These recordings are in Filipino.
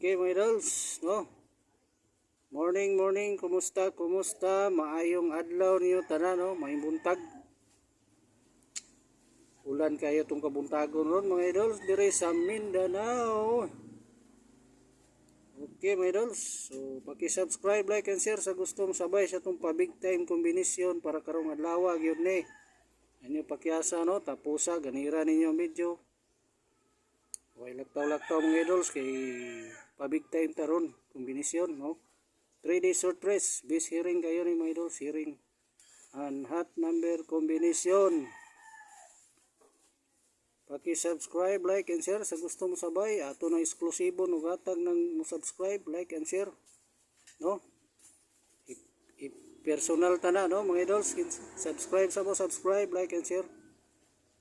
Okay mga idols, no? Morning, kumusta? Maayong adlaw niyo tanan, no? May buntag. Ulan kayo tong kabuntagon ron mga idols dire sa Mindanao. Okay mga idols, so paki-subscribe, like and share sa gustong sabay sa tong pa big time kombinasyon para karong adlaw gyud ni. Ano pakiasa no, tapusa ganira ninyo ang video. Way laktaw mga idols kay pa big time taron kombinasyon no. 3 days short press, base hearing kayo ni mga idols, hearing and hot number combination. Paki-subscribe, like and share sa gusto mo sabay. Ato na eksklusibo no gatag ng mo subscribe, like and share. No? Personal ta na no mga idols, subscribe sa mo, subscribe, like and share.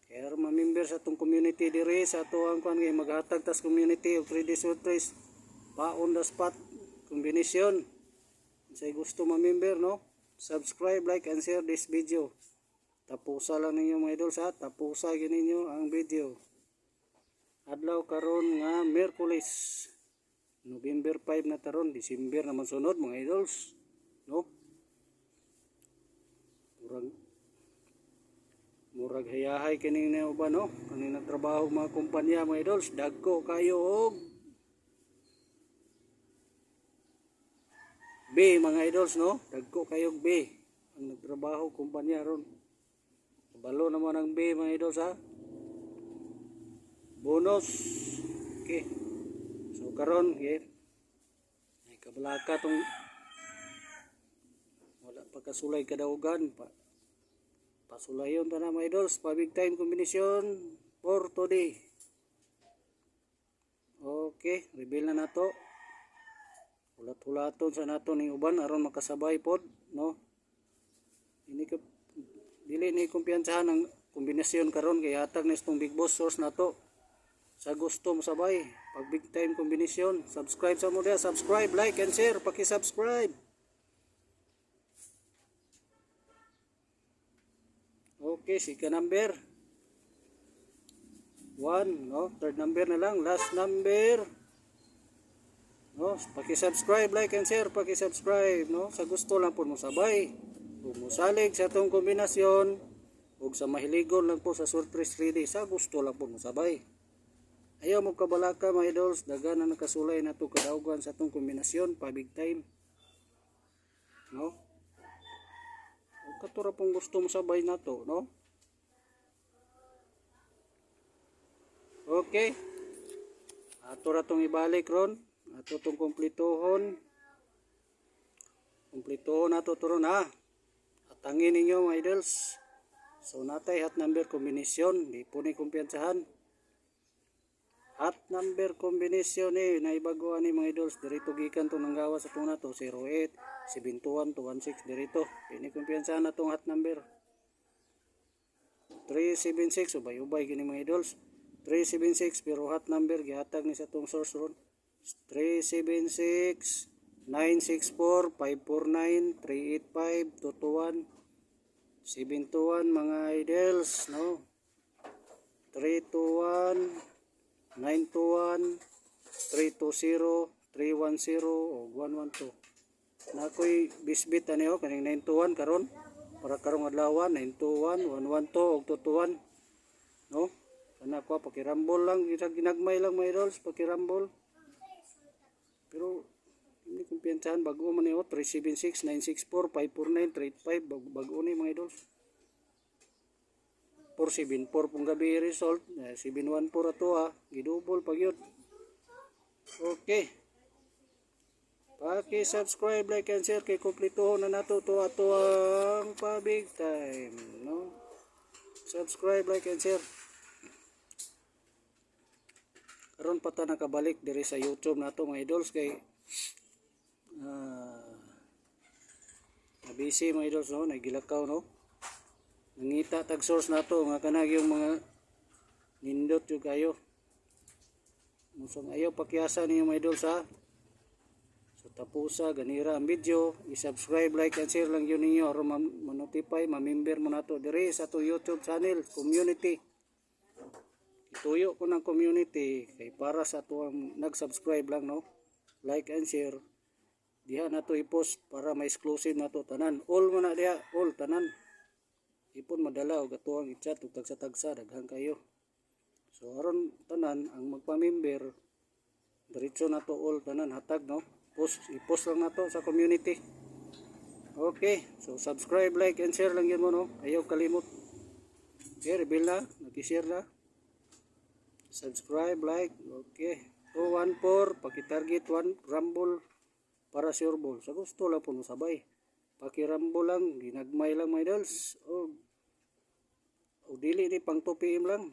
Kaya ma-member sa tong community dire sa ato ang kuan kay maghatag tas community og 3 days short press. Pa on the spot combination. Say gusto ma-member no? Subscribe, like and share this video. Tapusa lang ninyo mga idol sa tapusa gyud ninyo ang video. Adlaw karon nga Miyerkules. November 5 na taron, December naman sunod mga idols. No? Murag hayahay kini na uban no? Kanina trabaho mga kumpanya mga idols, dagko kayo og B mga idols no? Dagko kayo og B ang nagtrabaho kumpanya ron. Balo naman ang B mga idol sa bonus. Okay. So karon okay. Ay kabalaka tong wala pa kasulay kadaugan pa. Pasulayon ta na mga idols pa big time combination for today. Okay, reveal na nato. Ulat-ulaton sa nato ning uban aron makasabay pod no. Ini ka dili ni kumpiyansahan ang kombinasyon karon kay hatag na itong big boss source na to sa gusto mo sabay pag big time kombinasyon. Subscribe sa mo dia, subscribe, like and share, paki-subscribe. Okay, sika number 1 no, third number na lang, last number no, paki-subscribe, like and share, paki-subscribe no, sa gusto lang po mo sabay. Kung musalig sa itong kombinasyon o sa mahiligon lang po sa surprise 3D, sa gusto lang po musabay. Ayaw mo kabalaka mga idols, daga na nakasulay na ito kadaugan sa itong kombinasyon pa big time no. O katura pong gusto mo sabay na to no. Okay, ato na itong ibalik ron, ato itong kumplituhon na ito turon ha. Tangin ninyo mga idols. So natay hot number combination, di po ni kumpiyansahan. Hot number combination ni naibagoan ni mga idols, dirito gikan to nang gawas sa tong nato 08 721 216 dirito. Di ni kumpiyansahan na tong hot number. 376 ubay-ubay gini mga idols. 376 pero hot number gihatag ni sa tong source ron. 376 964 549 385 221 721 mga idols no. 321 921 320 310 o 112 na ako'y bisbit ani ho kaning 921 karon para karong adlaw 921 112 og 221 no. Kana ko pakirambol lang ginagmay lang mga idols, pakirambol pero hindi kumpiyansahan bago man niyo 376 964 549 385 bago ni mga idols. 474 pong gabi result 714 ato ha gidouble pag yun. Okay, paki-subscribe, like and share kay kumplituhon na nato to ato ang pa big time no. Subscribe, like and share. Karon pa ta nakabalik diri sa YouTube nato mga idols kay busy mga idols no, nagilakaw no, nangita tag source nato nga kanag yung mga nindot yung kayo musang ayaw pakiasa ninyo mga idols ha. So tapusa ganira ang video, i-subscribe, like and share lang yun ninyo aron ma-notify, ma-member mo nato diri sa to YouTube channel community. Ituyo ko ng community kay para sa tuwang nag-subscribe lang no. like and share. Diha na to i-post para may exclusive na to tanan. All mo na diha, all tanan. Ipon madala og atuang i-chat ug tagsa-tagsa daghan kayo. So aron tanan ang magpa-member diretso na to all tanan hatag no. I-post lang na to sa community. Okay, so subscribe, like and share lang yun mo no. Ayaw kalimot. Okay, reveal na, nag-share na. Subscribe, like, okay. 214, paki-target 1 rumble para sure ball. Sa gusto lang po mo sabay. Paki-rumble lang, ginagmay lang mga idols. O dili ni pang 2 PM lang.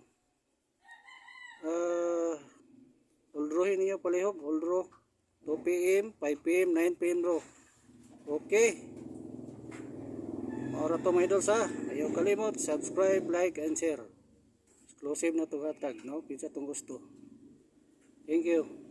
Uldrohin niyo palihog, uldro. 2 PM, 5 PM, 9 PM bro. Okay. Maura to mga idols ha. Ayaw kalimot, subscribe, like, and share. Exclusive na to hatag, no? Pinsa tong gusto. Thank you.